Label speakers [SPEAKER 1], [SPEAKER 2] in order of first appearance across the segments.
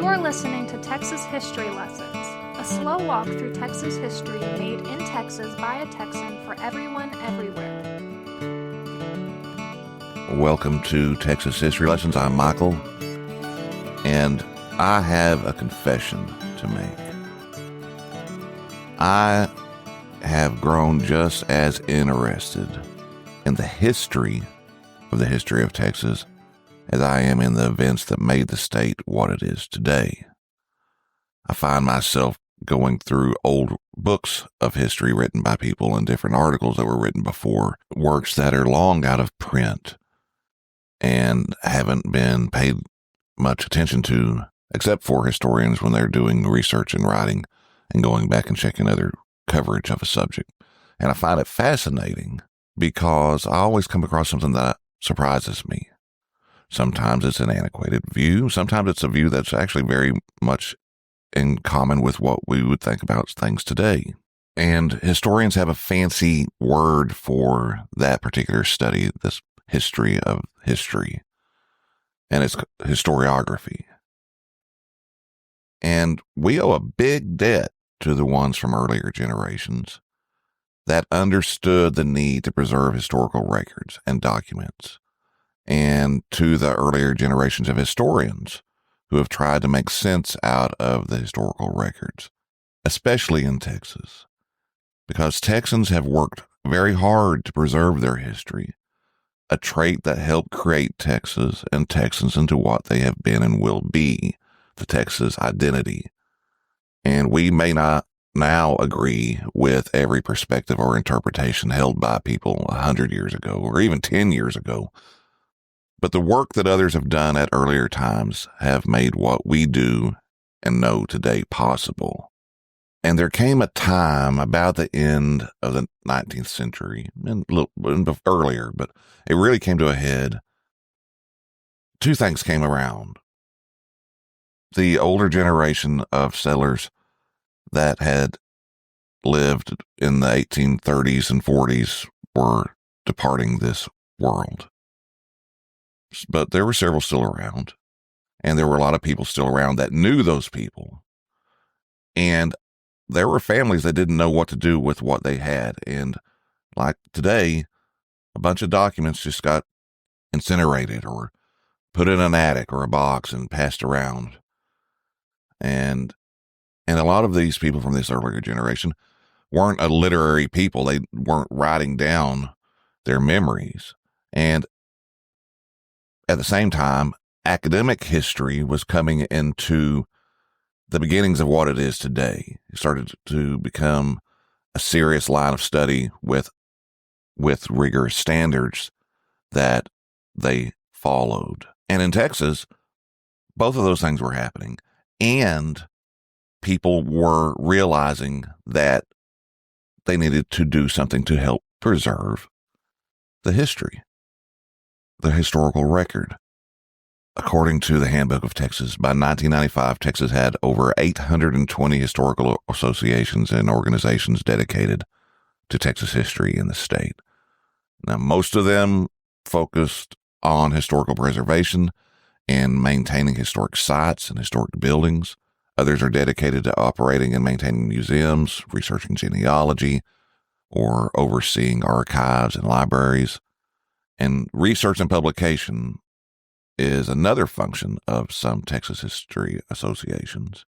[SPEAKER 1] You are listening to Texas History Lessons, a slow walk through Texas history made in Texas by a Texan for everyone, everywhere.
[SPEAKER 2] Welcome to Texas History Lessons. I'm Michael, and I have a confession to make. I have grown just as interested in the history of Texas as I am in the events that made the state what it is today. I find myself going through old books of history written by people and different articles that were written before, works that are long out of print and haven't been paid much attention to, except for historians when they're doing research and writing and going back and checking other coverage of a subject. And I find it fascinating because I always come across something that surprises me. Sometimes it's an antiquated view. Sometimes it's a view that's actually very much in common with what we would think about things today. And historians have a fancy word for that particular study, this history of history, and it's historiography. And we owe a big debt to the ones from earlier generations that understood the need to preserve historical records and documents, and to the earlier generations of historians who have tried to make sense out of the historical records, especially in Texas, because Texans have worked very hard to preserve their history, a trait that helped create Texas and Texans into what they have been and will be, the Texas identity. And we may not now agree with every perspective or interpretation held by people 100 years ago or even 10 years ago. But the work that others have done at earlier times have made what we do and know today possible. And there came a time about the end of the 19th century, and a little earlier, but it really came to a head. Two things came around. The older generation of settlers that had lived in the 1830s and 40s were departing this world. But there were several still around, and there were a lot of people still around that knew those people. And there were families that didn't know what to do with what they had. And like today, a bunch of documents just got incinerated or put in an attic or a box and passed around. And a lot of these people from this earlier generation weren't a literary people. They weren't writing down their memories. And at the same time, academic history was coming into the beginnings of what it is today. It started to become a serious line of study with rigorous standards that they followed. And in Texas, both of those things were happening. And people were realizing that they needed to do something to help preserve the history, the historical record. According to the Handbook of Texas, by 1995, Texas had over 820 historical associations and organizations dedicated to Texas history in the state. Now, most of them focused on historical preservation and maintaining historic sites and historic buildings. Others are dedicated to operating and maintaining museums, researching genealogy, or overseeing archives and libraries. And research and publication is another function of some Texas history associations.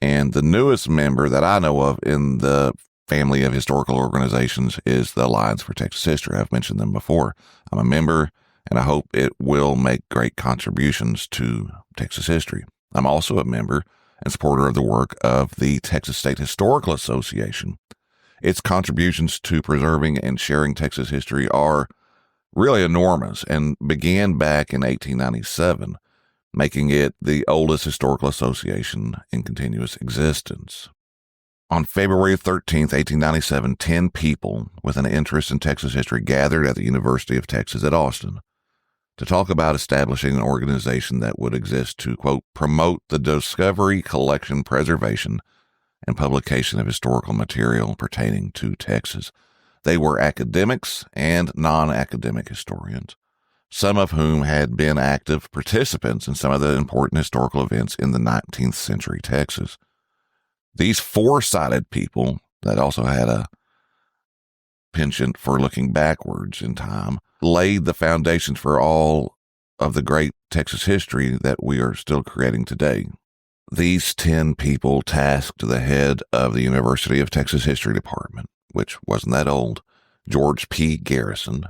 [SPEAKER 2] And the newest member that I know of in the family of historical organizations is the Alliance for Texas History. I've mentioned them before. I'm a member, and I hope it will make great contributions to Texas history. I'm also a member and supporter of the work of the Texas State Historical Association. Its contributions to preserving and sharing Texas history are really enormous and began back in 1897, making it the oldest historical association in continuous existence. On February 13th, 1897, 10 people with an interest in Texas history gathered at the University of Texas at Austin to talk about establishing an organization that would exist to, quote, promote the discovery, collection, preservation, and publication of historical material pertaining to Texas. They were academics and non-academic historians some of whom had been active participants in some of the important historical events in the 19th century Texas. These four-sided people that also had a penchant for looking backwards in time laid the foundations for all of the great Texas history that we are still creating today. These 10 people tasked the head of the University of Texas History Department, which wasn't that old, George P. Garrison,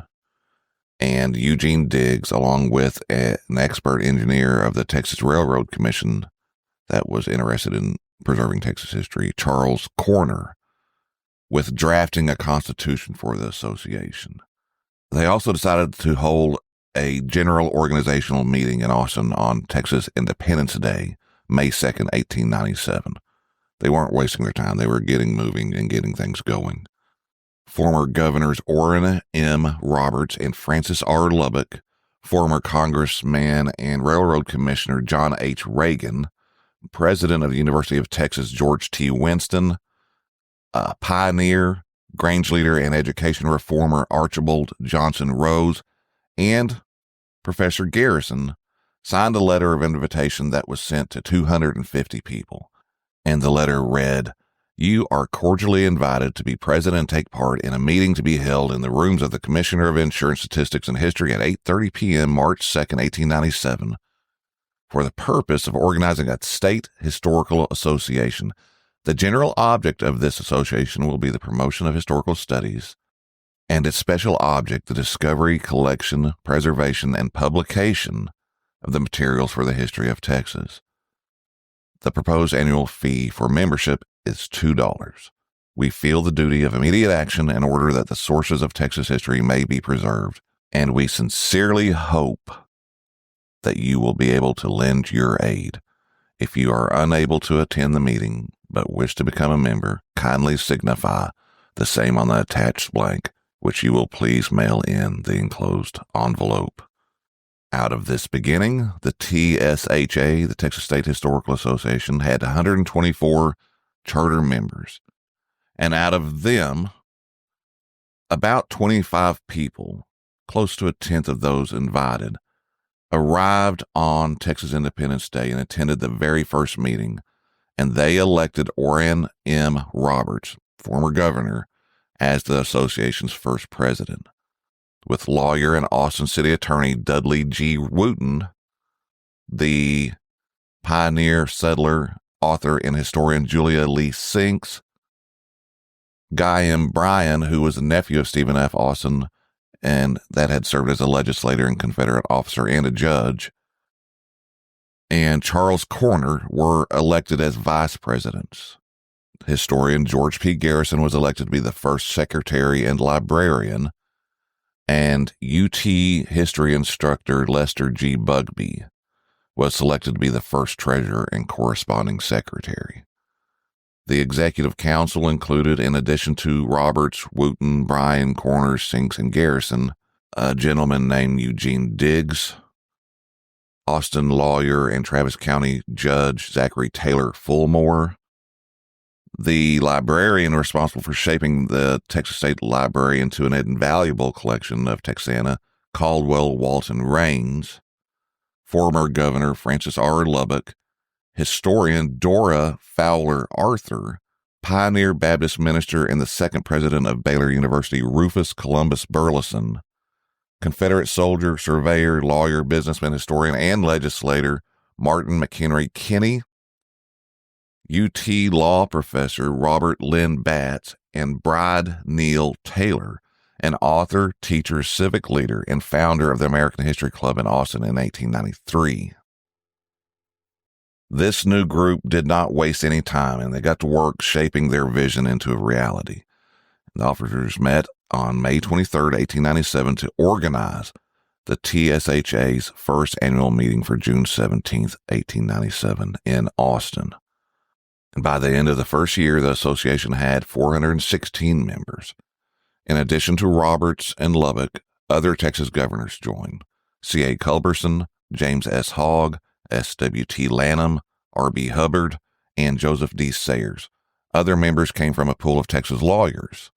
[SPEAKER 2] and Eugene Diggs, along with an expert engineer of the Texas Railroad Commission that was interested in preserving Texas history, Charles Corner, with drafting a constitution for the association. They also decided to hold a general organizational meeting in Austin on Texas Independence Day, May 2nd, 1897. They weren't wasting their time. They were getting moving and getting things going. Former Governors Orrin M. Roberts and Francis R. Lubbock, former Congressman and Railroad Commissioner John H. Reagan, President of the University of Texas George T. Winston, pioneer, Grange leader, and education reformer Archibald Johnson Rose, and Professor Garrison signed a letter of invitation that was sent to 250 people. And the letter read, "You are cordially invited to be present and take part in a meeting to be held in the rooms of the Commissioner of Insurance, Statistics, and History at 8:30 p.m. March 2nd, 1897, for the purpose of organizing a state historical association. The general object of this association will be the promotion of historical studies, and its special object, the discovery, collection, preservation, and publication of the materials for the history of Texas. The proposed annual fee for membership is $2. We feel the duty of immediate action in order that the sources of Texas history may be preserved, and we sincerely hope that you will be able to lend your aid. If you are unable to attend the meeting but wish to become a member, kindly signify the same on the attached blank, which you will please mail in the enclosed envelope." Out of this beginning, the TSHA, the Texas State Historical Association, had 124 charter members. And out of them, about 25 people, close to a tenth of those invited, arrived on Texas Independence Day and attended the very first meeting, and they elected Orrin M. Roberts, former governor, as the association's first president, with lawyer and Austin City Attorney Dudley G. Wooten, the pioneer, settler, author, and historian Julia Lee Sinks, Guy M. Bryan, who was a nephew of Stephen F. Austin, and that had served as a legislator and Confederate officer and a judge, and Charles Corner were elected as vice presidents. Historian George P. Garrison was elected to be the first secretary and librarian, and UT history instructor Lester G. Bugby was selected to be the first treasurer and corresponding secretary. The executive council included, in addition to Roberts, Wooten, Bryan, Corner, Sinks, and Garrison, a gentleman named Eugene Diggs, Austin lawyer and Travis County Judge Zachary Taylor Fulmore, the librarian responsible for shaping the Texas State Library into an invaluable collection of Texana, Caldwell Walton Raines, former Governor Francis R. Lubbock, historian Dora Fowler Arthur, pioneer Baptist minister and the second president of Baylor University Rufus Columbus Burleson, Confederate soldier, surveyor, lawyer, businessman, historian, and legislator Martin McHenry Kinney, UT law professor Robert Lynn Batts, and Bride Neill Taylor, an author, teacher, civic leader, and founder of the American History Club in Austin in 1893. This new group did not waste any time, and they got to work shaping their vision into a reality. The officers met on May 23, 1897, to organize the TSHA's first annual meeting for June 17, 1897, in Austin. And by the end of the first year, the association had 416 members. In addition to Roberts and Lubbock, other Texas governors joined: C.A. Culberson, James S. Hogg, S.W.T. Lanham, R.B. Hubbard, and Joseph D. Sayers. Other members came from a pool of Texas lawyers,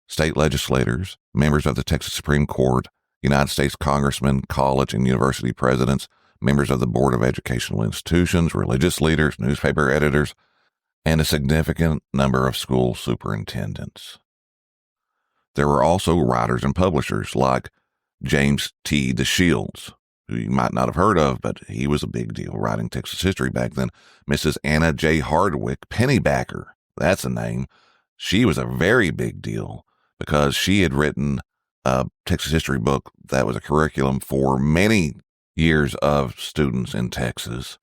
[SPEAKER 2] state legislators, members of the Texas Supreme Court, United States congressmen, college and university presidents, members of the Board of Educational Institutions, religious leaders, newspaper editors, and a significant number of school superintendents. There were also writers and publishers like James T. DeShields, who you might not have heard of, but he was a big deal writing Texas history back then. Mrs. Anna J. Hardwick Pennybacker, that's a name. She was a very big deal because she had written a Texas history book that was a curriculum for many years of students in Texas.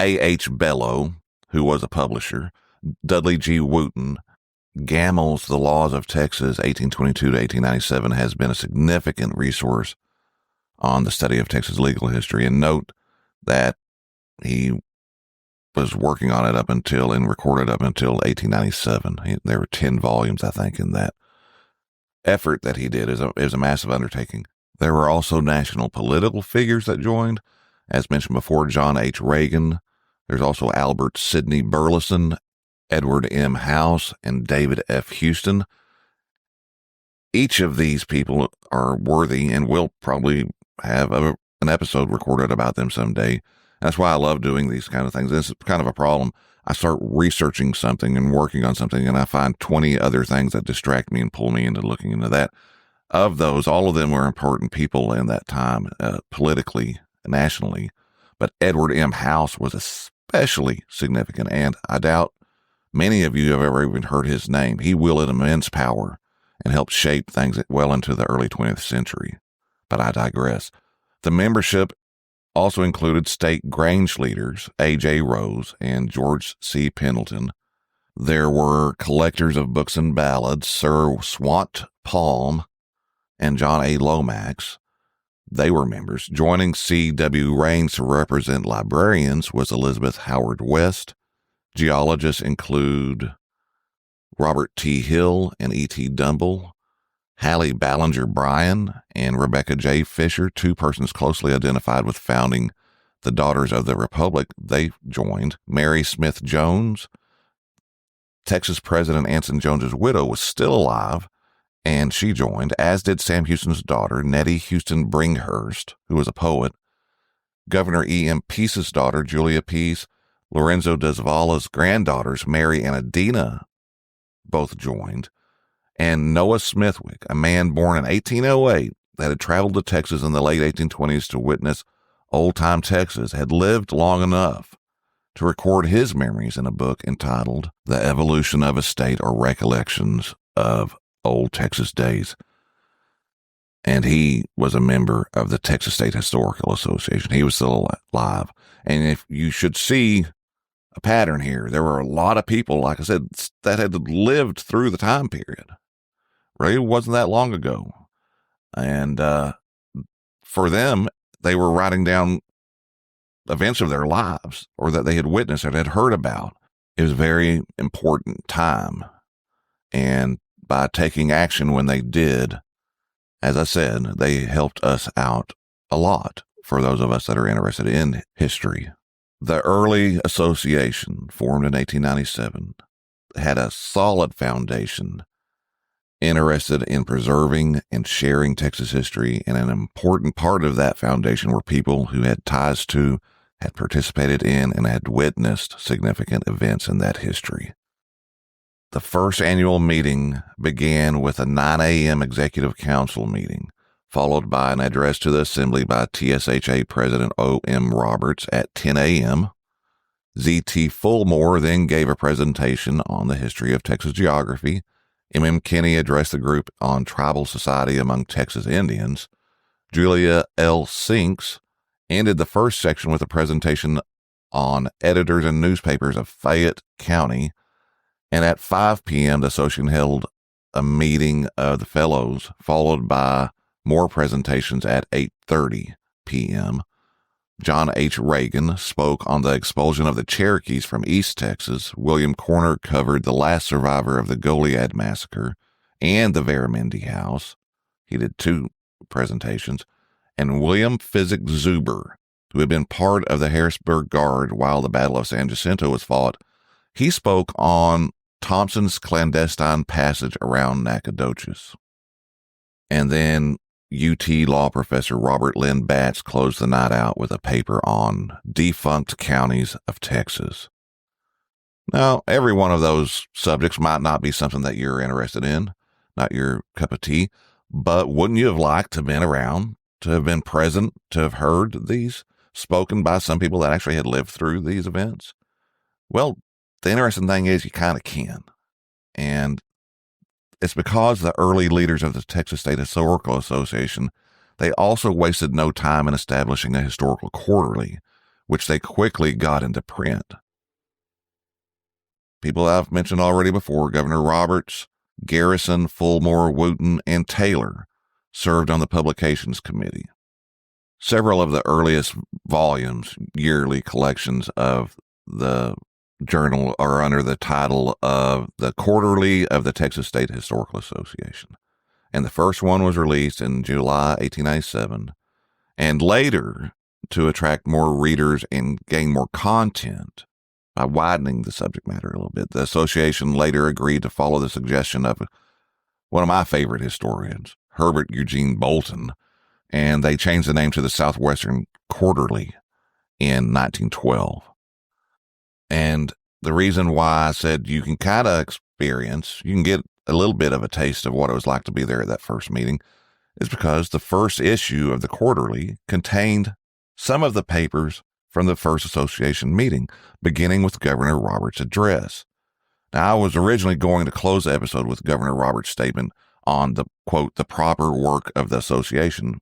[SPEAKER 2] A.H. Bellow, who was a publisher, Dudley G. Wooten, Gamel's The Laws of Texas, 1822 to 1897, has been a significant resource on the study of Texas legal history. And note that he was working on it and recorded up until 1897. There were 10 volumes, I think, in that effort that he did. Is a massive undertaking. There were also national political figures that joined. As mentioned before, John H. Reagan. There's also Albert Sidney Burleson, Edward M. House, and David F. Houston. Each of these people are worthy, and we'll probably have an episode recorded about them someday. That's why I love doing these kind of things. This is kind of a problem. I start researching something and working on something, and I find 20 other things that distract me and pull me into looking into that. Of those, all of them were important people in that time, politically, nationally. But Edward M. House was especially significant, and I doubt many of you have ever even heard his name. He wielded immense power and helped shape things well into the early 20th century. But I digress. The membership also included state Grange leaders, A.J. Rose and George C. Pendleton. There were collectors of books and ballads, Sir Swant Palm and John A. Lomax. They were members. Joining C.W. Raines to represent librarians was Elizabeth Howard West. Geologists include Robert T. Hill and E.T. Dumble, Hallie Ballinger Bryan, and Rebecca J. Fisher, two persons closely identified with founding the Daughters of the Republic. They joined. Mary Smith Jones, Texas President Anson Jones's widow, was still alive, and she joined, as did Sam Houston's daughter, Nettie Houston Bringhurst, who was a poet. Governor E.M. Peace's daughter, Julia Peace, Lorenzo Desvala's granddaughters, Mary and Adina, both joined. And Noah Smithwick, a man born in 1808 that had traveled to Texas in the late 1820s to witness old-time Texas, had lived long enough to record his memories in a book entitled The Evolution of a State, or Recollections of Old Texas Days. And he was a member of the Texas State Historical Association. He was still alive. And if you should see a pattern here, there were a lot of people, like I said, that had lived through the time period. Really, it wasn't that long ago. And for them, they were writing down events of their lives, or that they had witnessed or had heard about. It was a very important time. And by taking action when they did, as I said, they helped us out a lot for those of us that are interested in history. The early association, formed in 1897, had a solid foundation, interested in preserving and sharing Texas history, and an important part of that foundation were people who had ties to, had participated in, and had witnessed significant events in that history. The first annual meeting began with a 9 a.m. Executive Council meeting, followed by an address to the Assembly by TSHA President O.M. Roberts at 10 a.m. Z.T. Fulmore then gave a presentation on the history of Texas geography. M.M. Kinney addressed the group on tribal society among Texas Indians. Julia L. Sinks ended the first section with a presentation on editors and newspapers of Fayette County. And at 5 p.m., the association held a meeting of the fellows, followed by more presentations at 8:30 p.m. John H. Reagan spoke on the expulsion of the Cherokees from East Texas. William Corner covered the last survivor of the Goliad Massacre and the Veramendi House. He did 2 presentations. And William Physick Zuber, who had been part of the Harrisburg Guard while the Battle of San Jacinto was fought, he spoke on Thompson's clandestine passage around Nacogdoches. And then UT law professor Robert Lynn Batts closed the night out with a paper on defunct counties of Texas. Now, every one of those subjects might not be something that you're interested in, not your cup of tea, but wouldn't you have liked to have been around, to have been present, to have heard these spoken by some people that actually had lived through these events? Well, the interesting thing is you kind of can. And it's because the early leaders of the Texas State Historical Association, they also wasted no time in establishing a historical quarterly, which they quickly got into print. People I've mentioned already before, Governor Roberts, Garrison, Fulmore, Wooten, and Taylor served on the publications committee. Several of the earliest volumes, yearly collections of the journal, are under the title of the Quarterly of the Texas State Historical Association. And the first one was released in July 1897. And later, to attract more readers and gain more content, by widening the subject matter a little bit, the association later agreed to follow the suggestion of one of my favorite historians, Herbert Eugene Bolton, and they changed the name to the Southwestern Quarterly in 1912. And the reason why I said you can kind of experience, you can get a little bit of a taste of what it was like to be there at that first meeting, is because the first issue of the Quarterly contained some of the papers from the first association meeting, beginning with Governor Roberts' address. Now, I was originally going to close the episode with Governor Roberts' statement on the, quote, the proper work of the association,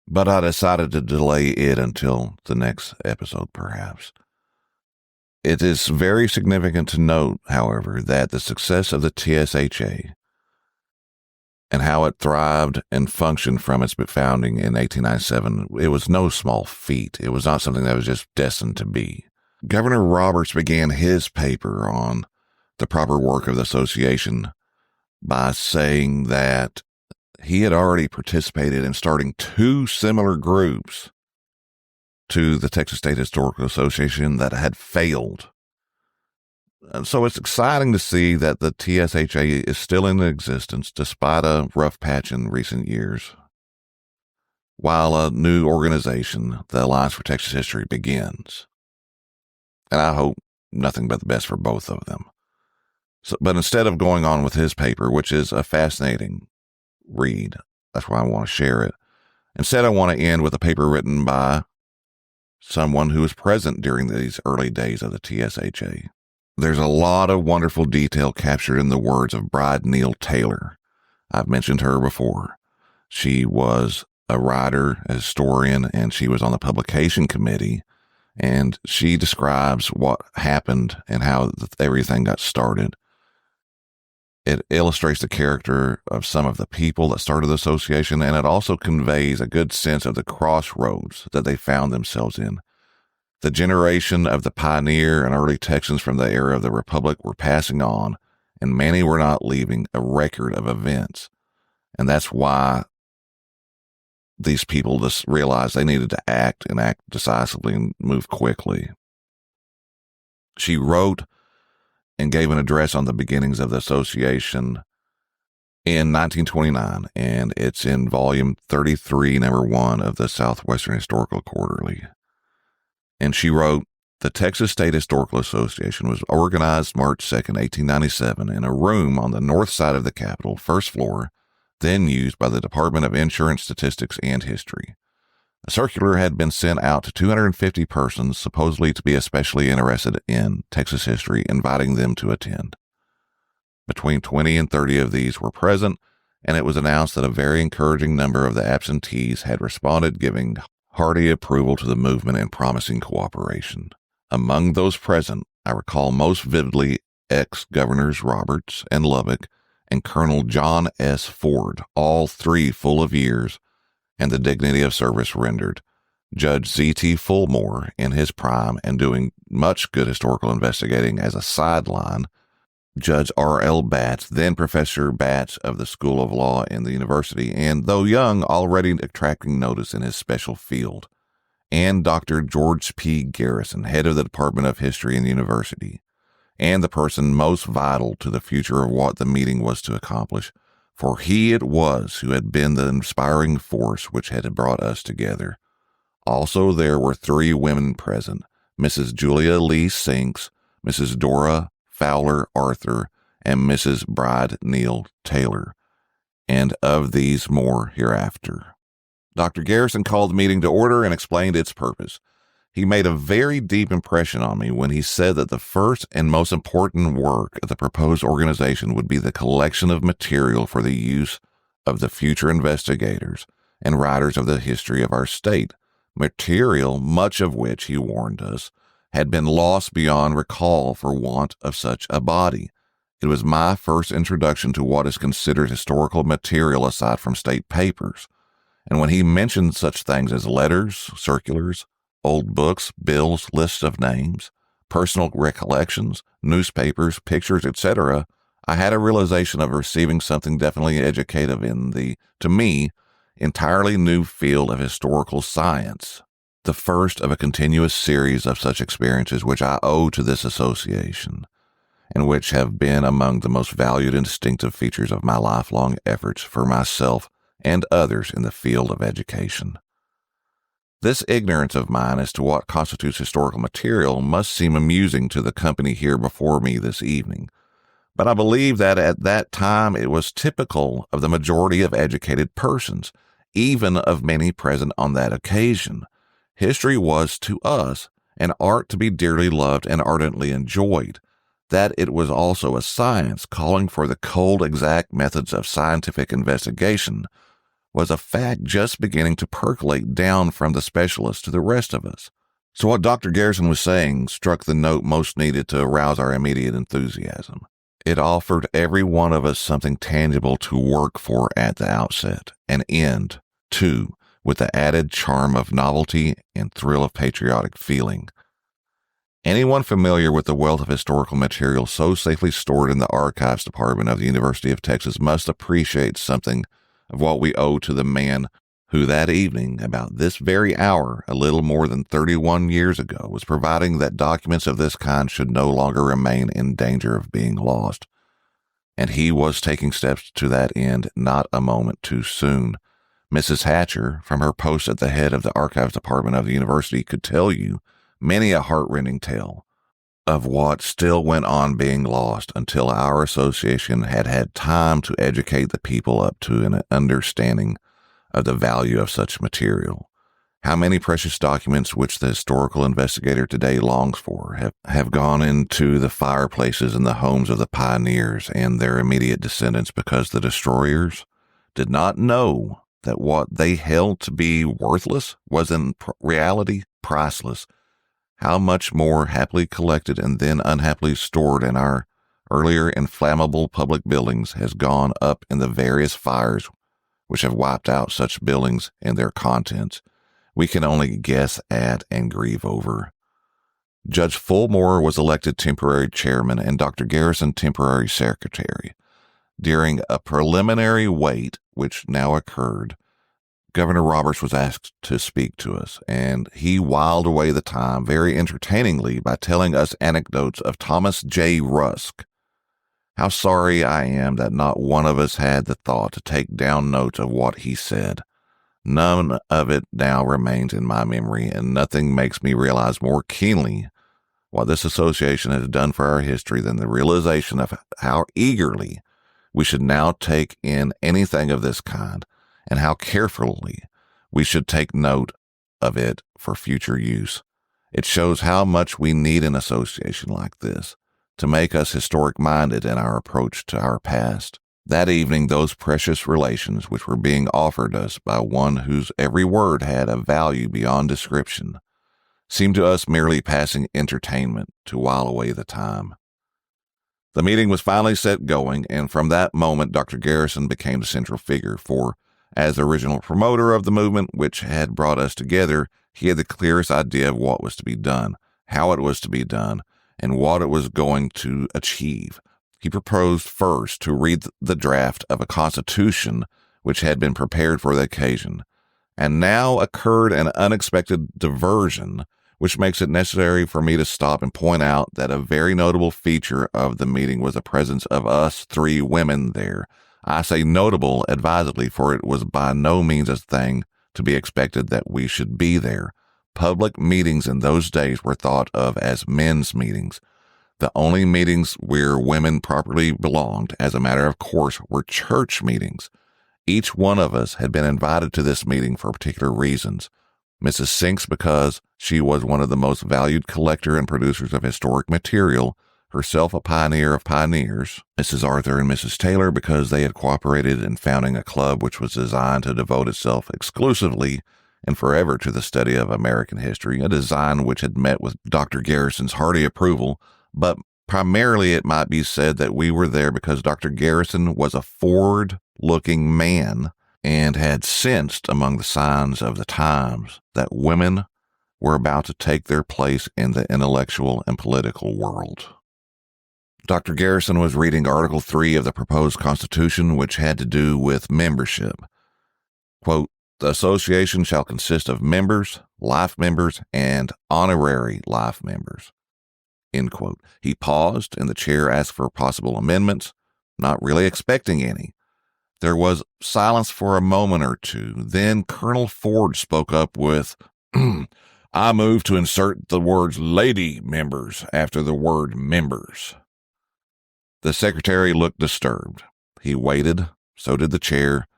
[SPEAKER 2] but I decided to delay it until the next episode, perhaps. It is very significant to note, however, that the success of the TSHA and how it thrived and functioned from its founding in 1897, it was no small feat. It was not something that was just destined to be. Governor Roberts began his paper on the proper work of the association by saying that he had already participated in starting two similar groups to the Texas State Historical Association that had failed. And so it's exciting to see that the TSHA is still in existence despite a rough patch in recent years, while a new organization, the Alliance for Texas History, begins. And I hope nothing but the best for both of them. But instead of going on with his paper, which is a fascinating read, that's why I want to share it, instead I want to end with a paper written by someone who was present during these early days of the TSHA. There's a lot of wonderful detail captured in the words of Bride Neill Taylor. I've mentioned her before. She was a writer, a historian, and she was on the publication committee. And she describes what happened and how everything got started. It illustrates the character of some of the people that started the association, and it also conveys a good sense of the crossroads that they found themselves in. The generation of the pioneer and early Texans from the era of the Republic were passing on, and many were not leaving a record of events. And that's why these people just realized they needed to act decisively and move quickly. She wrote and gave an address on the beginnings of the association in 1929, and it's in volume 33, number 1 of the Southwestern Historical Quarterly. And she wrote, "The Texas State Historical Association was organized March 2nd, 1897, in a room on the north side of the Capitol, first floor, then used by the Department of Insurance, Statistics, and History. A circular had been sent out to 250 persons, supposedly to be especially interested in Texas history, inviting them to attend. Between 20 and 30 of these were present, and it was announced that a very encouraging number of the absentees had responded, giving hearty approval to the movement and promising cooperation. Among those present, I recall most vividly ex-Governors Roberts and Lubbock and Colonel John S. Ford, all three full of years and the dignity of service rendered, Judge Z.T. Fulmore in his prime and doing much good historical investigating as a sideline, Judge R.L. Batts, then Professor Batts of the School of Law in the university, and though young, already attracting notice in his special field, and Dr. George P. Garrison, head of the Department of History in the university, and the person most vital to the future of what the meeting was to accomplish, for he it was who had been the inspiring force which had brought us together. Also, there were 3 women present, Mrs. Julia Lee Sinks, Mrs. Dora Fowler Arthur, and Mrs. Bride Neill Taylor, and of these more hereafter. Dr. Garrison called the meeting to order and explained its purpose. He made a very deep impression on me when he said that the first and most important work of the proposed organization would be the collection of material for the use of the future investigators and writers of the history of our state, material much of which, he warned us, had been lost beyond recall for want of such a body. It was my first introduction to what is considered historical material aside from state papers, and when he mentioned such things as letters, circulars, old books, bills, lists of names, personal recollections, newspapers, pictures, etc., I had a realization of receiving something definitely educative in the, to me, entirely new field of historical science, the first of a continuous series of such experiences which I owe to this association, and which have been among the most valued and distinctive features of my lifelong efforts for myself and others in the field of education. This ignorance of mine as to what constitutes historical material must seem amusing to the company here before me this evening, but I believe that at that time it was typical of the majority of educated persons, even of many present on that occasion. History was to us an art to be dearly loved and ardently enjoyed. That it was also a science calling for the cold, exact methods of scientific investigation was a fact just beginning to percolate down from the specialists to the rest of us. So what Dr. Garrison was saying struck the note most needed to arouse our immediate enthusiasm. It offered every one of us something tangible to work for at the outset, and end, too, with the added charm of novelty and thrill of patriotic feeling. Anyone familiar with the wealth of historical material so safely stored in the Archives Department of the University of Texas must appreciate something of what we owe to the man who that evening, about this very hour, a little more than 31 years ago, was providing that documents of this kind should no longer remain in danger of being lost. And he was taking steps to that end not a moment too soon. Mrs. Hatcher, from her post at the head of the Archives Department of the university, could tell you many a heart-rending tale of what still went on being lost until our association had had time to educate the people up to an understanding of the value of such material. How many precious documents which the historical investigator today longs for have gone into the fireplaces in the homes of the pioneers and their immediate descendants because the destroyers did not know that what they held to be worthless was in reality priceless. How much more happily collected and then unhappily stored in our earlier inflammable public buildings has gone up in the various fires which have wiped out such buildings and their contents, we can only guess at and grieve over. Judge Fulmore was elected temporary chairman and Dr. Garrison temporary secretary. During a preliminary wait, which now occurred, Governor Roberts was asked to speak to us, and he whiled away the time very entertainingly by telling us anecdotes of Thomas J. Rusk. How sorry I am that not one of us had the thought to take down notes of what he said. None of it now remains in my memory, and nothing makes me realize more keenly what this association has done for our history than the realization of how eagerly we should now take in anything of this kind, and how carefully we should take note of it for future use. It shows how much we need an association like this to make us historic-minded in our approach to our past. That evening, those precious relations which were being offered us by one whose every word had a value beyond description seemed to us merely passing entertainment to while away the time. The meeting was finally set going, and from that moment Dr. Garrison became the central figure, for as the original promoter of the movement which had brought us together, he had the clearest idea of what was to be done, how it was to be done, and what it was going to achieve. He proposed first to read the draft of a constitution which had been prepared for the occasion, and now occurred an unexpected diversion which makes it necessary for me to stop and point out that a very notable feature of the meeting was the presence of us 3 women there. I say notable advisedly, for it was by no means a thing to be expected that we should be there. Public meetings in those days were thought of as men's meetings. The only meetings where women properly belonged, as a matter of course, were church meetings. Each one of us had been invited to this meeting for particular reasons. Mrs. Sinks because she was one of the most valued collector and producers of historic material, herself a pioneer of pioneers. Mrs. Arthur and Mrs. Taylor because they had cooperated in founding a club which was designed to devote itself exclusively and forever to the study of American history, a design which had met with Dr. Garrison's hearty approval, but primarily it might be said that we were there because Dr. Garrison was a forward-looking man and had sensed among the signs of the times that women were about to take their place in the intellectual and political world. Dr. Garrison was reading Article 3 of the proposed Constitution, which had to do with membership. Quote, "The association shall consist of members, life members, and honorary life members." End quote. He paused, and the chair asked for possible amendments, not really expecting any. There was silence for a moment or two. Then Colonel Ford spoke up with, "I move to insert the words lady members after the word members." The secretary looked disturbed. He waited. So did the chair.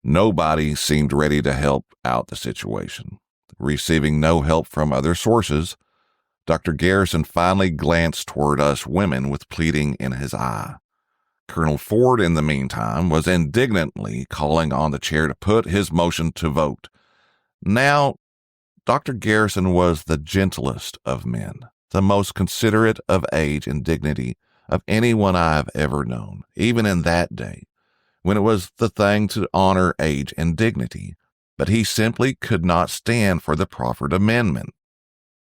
[SPEAKER 2] Nobody seemed ready to help out the situation. Receiving no help from other sources, Dr. Garrison finally glanced toward us women with pleading in his eye. Colonel Ford, in the meantime, was indignantly calling on the chair to put his motion to vote. Now, Dr. Garrison was the gentlest of men, the most considerate of age and dignity of anyone I have ever known, even in that day, when it was the thing to honor age and dignity, but he simply could not stand for the proffered amendment.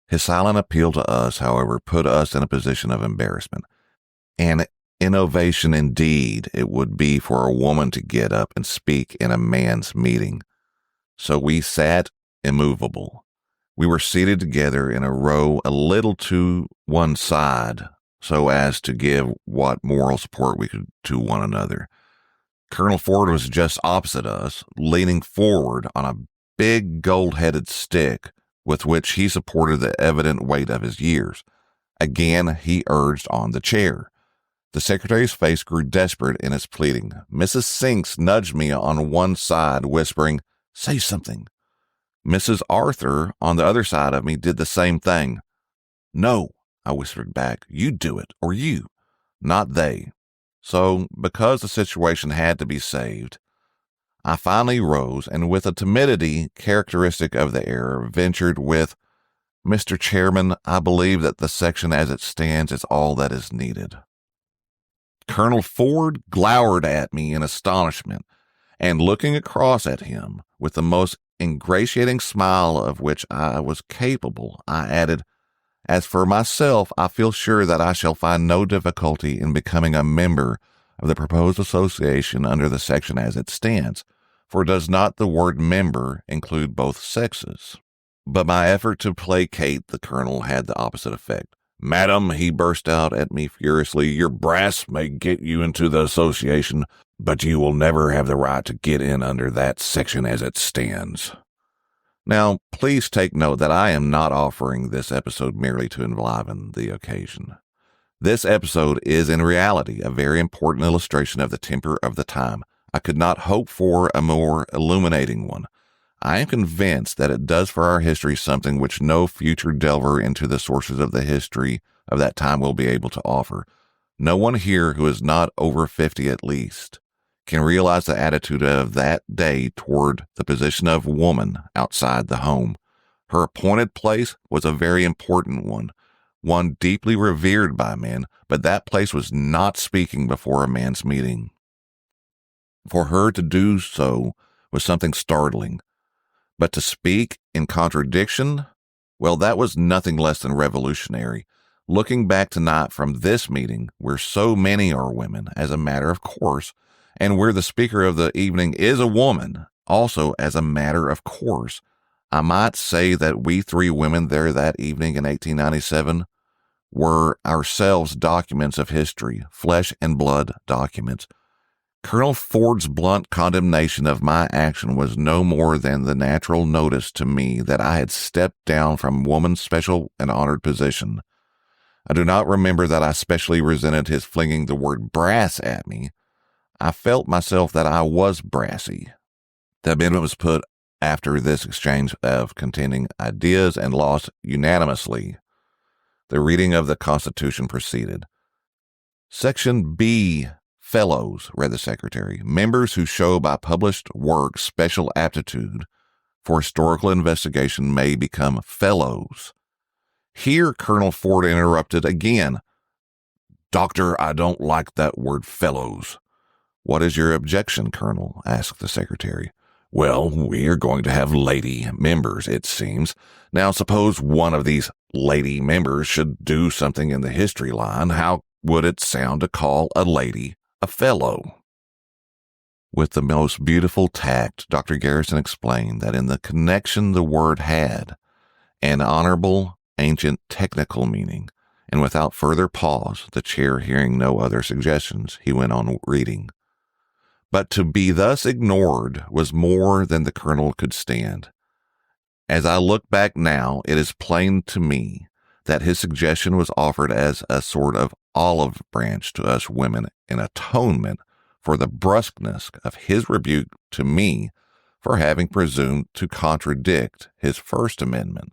[SPEAKER 2] His silent appeal to us, however, put us in a position of embarrassment. An innovation indeed it would be for a woman to get up and speak in a man's meeting. So we sat immovable. We were seated together in a row a little to one side, so as to give what moral support we could to one another. Colonel Ford was just opposite us, leaning forward on a big gold-headed stick with which he supported the evident weight of his years. Again, he urged on the chair. The secretary's face grew desperate in its pleading. Mrs. Sinks nudged me on one side, whispering, "Say something." Mrs. Arthur, on the other side of me, did the same thing. "No," I whispered back, "you do it, or you, not they." So, because the situation had to be saved, I finally rose and with a timidity characteristic of the era ventured with, "Mr. Chairman, I believe that the section as it stands is all that is needed." Colonel Ford glowered at me in astonishment, and looking across at him with the most ingratiating smile of which I was capable, I added, "As for myself, I feel sure that I shall find no difficulty in becoming a member of the proposed association under the section as it stands, for does not the word member include both sexes?" But my effort to placate the colonel had the opposite effect. "Madam," he burst out at me furiously, "your brass may get you into the association, but you will never have the right to get in under that section as it stands." Now, please take note that I am not offering this episode merely to enliven the occasion. This episode is in reality a very important illustration of the temper of the time. I could not hope for a more illuminating one. I am convinced that it does for our history something which no future delver into the sources of the history of that time will be able to offer. No one here who is not over 50 at least can realize the attitude of that day toward the position of woman outside the home. Her appointed place was a very important one deeply revered by men, but that place was not speaking before a man's meeting. For her to do so was something startling. But to speak in contradiction, well, that was nothing less than revolutionary. Looking back tonight from this meeting, where so many are women, as a matter of course, and where the speaker of the evening is a woman, also as a matter of course, I might say that we three women there that evening in 1897 were ourselves documents of history, flesh and blood documents. Colonel Ford's blunt condemnation of my action was no more than the natural notice to me that I had stepped down from woman's special and honored position. I do not remember that I specially resented his flinging the word brass at me. I felt myself that I was brassy. The amendment was put after this exchange of contending ideas and lost unanimously. The reading of the Constitution proceeded. Section B, Fellows, read the Secretary. Members who show by published work special aptitude for historical investigation may become fellows. Here, Colonel Ford interrupted again. Doctor, I don't like that word fellows. What is your objection, Colonel? Asked the Secretary. Well, we are going to have lady members, it seems. Now, suppose one of these lady members should do something in the history line. How would it sound to call a lady a fellow? With the most beautiful tact, Dr. Garrison explained that in the connection the word had an honorable, ancient, technical meaning, and without further pause, the chair hearing no other suggestions, he went on reading. But to be thus ignored was more than the colonel could stand. As I look back now, it is plain to me that his suggestion was offered as a sort of olive branch to us women in atonement for the brusqueness of his rebuke to me for having presumed to contradict his First Amendment,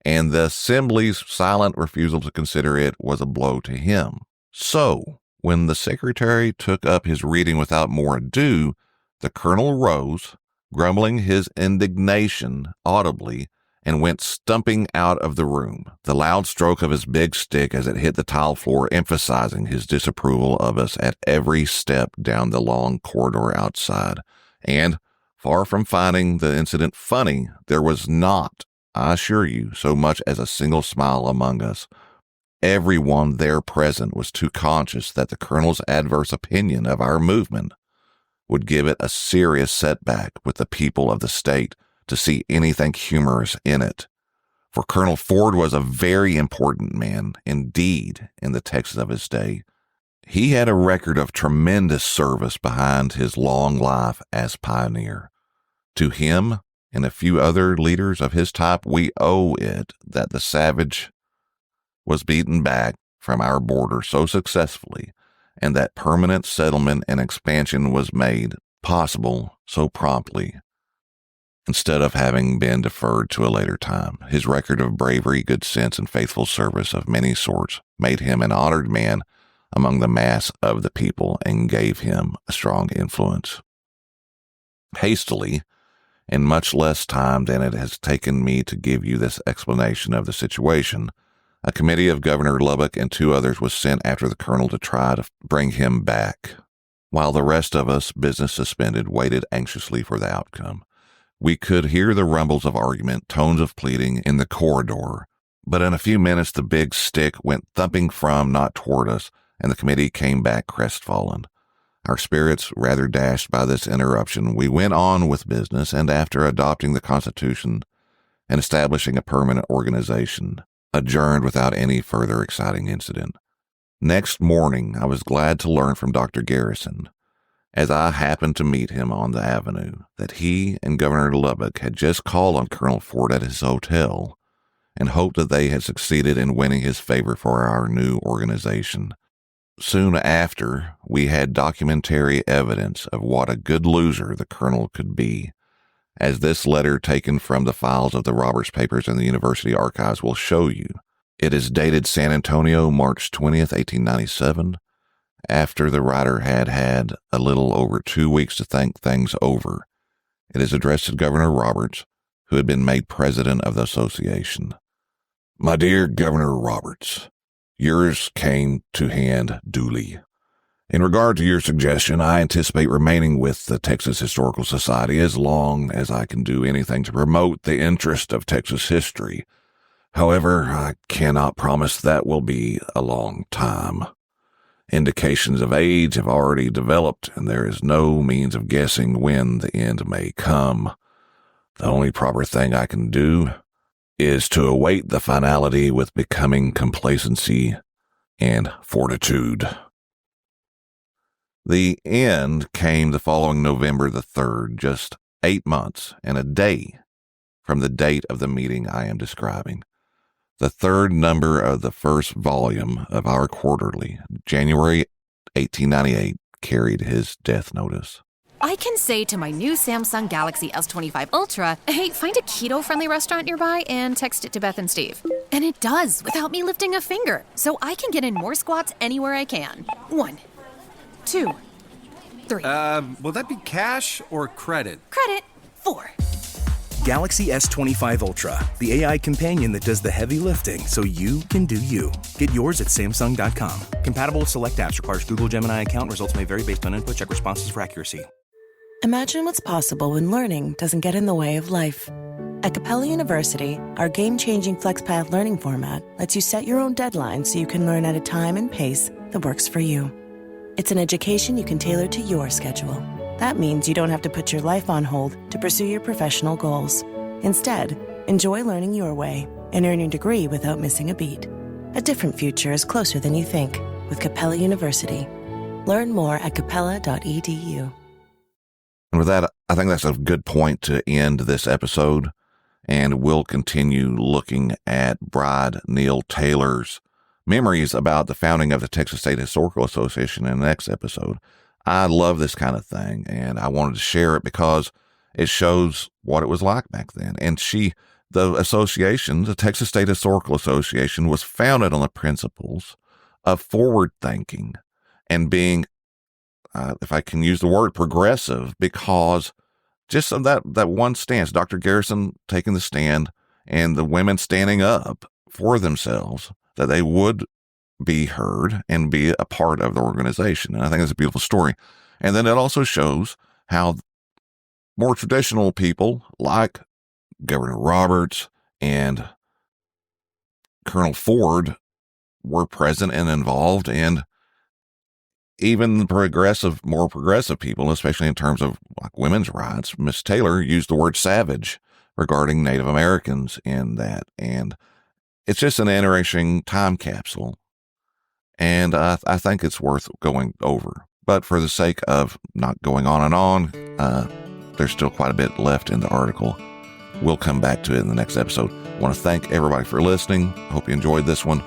[SPEAKER 2] and the Assembly's silent refusal to consider it was a blow to him. So, when the Secretary took up his reading without more ado, the colonel rose, grumbling his indignation audibly, and went stumping out of the room, the loud stroke of his big stick as it hit the tile floor emphasizing his disapproval of us at every step down the long corridor outside. And, far from finding the incident funny, there was not, I assure you, so much as a single smile among us. Everyone there present was too conscious that the colonel's adverse opinion of our movement would give it a serious setback with the people of the state to see anything humorous in it. For Colonel Ford was a very important man indeed in the Texas of his day. He had a record of tremendous service behind his long life as pioneer. To him and a few other leaders of his type, we owe it that the savage was beaten back from our border so successfully, and that permanent settlement and expansion was made possible so promptly, instead of having been deferred to a later time. His record of bravery, good sense, and faithful service of many sorts made him an honored man among the mass of the people and gave him a strong influence. Hastily, in much less time than it has taken me to give you this explanation of the situation, a committee of Governor Lubbock and 2 others was sent after the colonel to try to bring him back, while the rest of us, business suspended, waited anxiously for the outcome. We could hear the rumbles of argument, tones of pleading in the corridor, but in a few minutes the big stick went thumping from, not toward us, and the committee came back crestfallen. Our spirits rather dashed by this interruption, we went on with business, and after adopting the Constitution and establishing a permanent organization, adjourned without any further exciting incident. Next morning, I was glad to learn from Dr. Garrison, as I happened to meet him on the avenue, that he and Governor Lubbock had just called on Colonel Ford at his hotel and hoped that they had succeeded in winning his favor for our new organization. Soon after, we had documentary evidence of what a good loser the colonel could be, as this letter taken from the files of the Roberts papers in the University archives will show you. It is dated San Antonio, March 20th, 1897, after the writer had had a little over 2 weeks to think things over. It is addressed to Governor Roberts, who had been made president of the association. My dear Governor Roberts, yours came to hand duly. In regard to your suggestion, I anticipate remaining with the Texas Historical Society as long as I can do anything to promote the interest of Texas history. However, I cannot promise that will be a long time. Indications of age have already developed, and there is no means of guessing when the end may come. The only proper thing I can do is to await the finality with becoming complacency and fortitude. The end came the following November the 3rd, just 8 months and a day from the date of the meeting I am describing. The third number of the first volume of our quarterly, January 1898, carried his death notice.
[SPEAKER 3] I can say to my new Samsung Galaxy S25 Ultra, hey, find a keto-friendly restaurant nearby and text it to Beth and Steve. And it does without me lifting a finger, so I can get in more squats anywhere I can. 1, 2, 3.
[SPEAKER 4] Will that be cash or credit?
[SPEAKER 3] Credit. 4.
[SPEAKER 5] Galaxy S25 Ultra, the AI companion that does the heavy lifting so you can do you. Get yours at Samsung.com. Compatible with select apps. Requires Google Gemini account. Results may vary based on input. Check responses for accuracy.
[SPEAKER 6] Imagine what's possible when learning doesn't get in the way of life. At Capella University, our game-changing FlexPath learning format lets you set your own deadlines so you can learn at a time and pace that works for you. It's an education you can tailor to your schedule. That means you don't have to put your life on hold to pursue your professional goals. Instead, enjoy learning your way and earn your degree without missing a beat. A different future is closer than you think with Capella University. Learn more at capella.edu.
[SPEAKER 2] And with that, I think that's a good point to end this episode. And we'll continue looking at Bride Neill Taylor's memories about the founding of the Texas State Historical Association in the next episode. I love this kind of thing, and I wanted to share it because it shows what it was like back then. And the association, the Texas State Historical Association, was founded on the principles of forward thinking and being, if I can use the word, progressive, because just of that one stance, Dr. Garrison taking the stand and the women standing up for themselves, that they would be heard and be a part of the organization. And I think it's a beautiful story. And then it also shows how more traditional people like Governor Roberts and Colonel Ford were present and involved, and even more progressive people, especially in terms of like women's rights. Miss Taylor used the word savage regarding Native Americans in that. And it's just an interesting time capsule. And I think it's worth going over. But for the sake of not going on and on, there's still quite a bit left in the article. We'll come back to it in the next episode. I want to thank everybody for listening. Hope you enjoyed this one.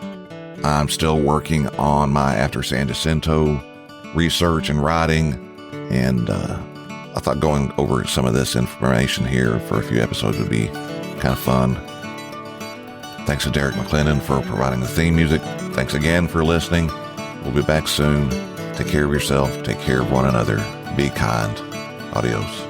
[SPEAKER 2] I'm still working on my After San Jacinto research and writing, and I thought going over some of this information here for a few episodes would be kind of fun. Thanks to Derek McClendon for providing the theme music. Thanks again for listening. We'll be back soon. Take care of yourself. Take care of one another. Be kind. Adios.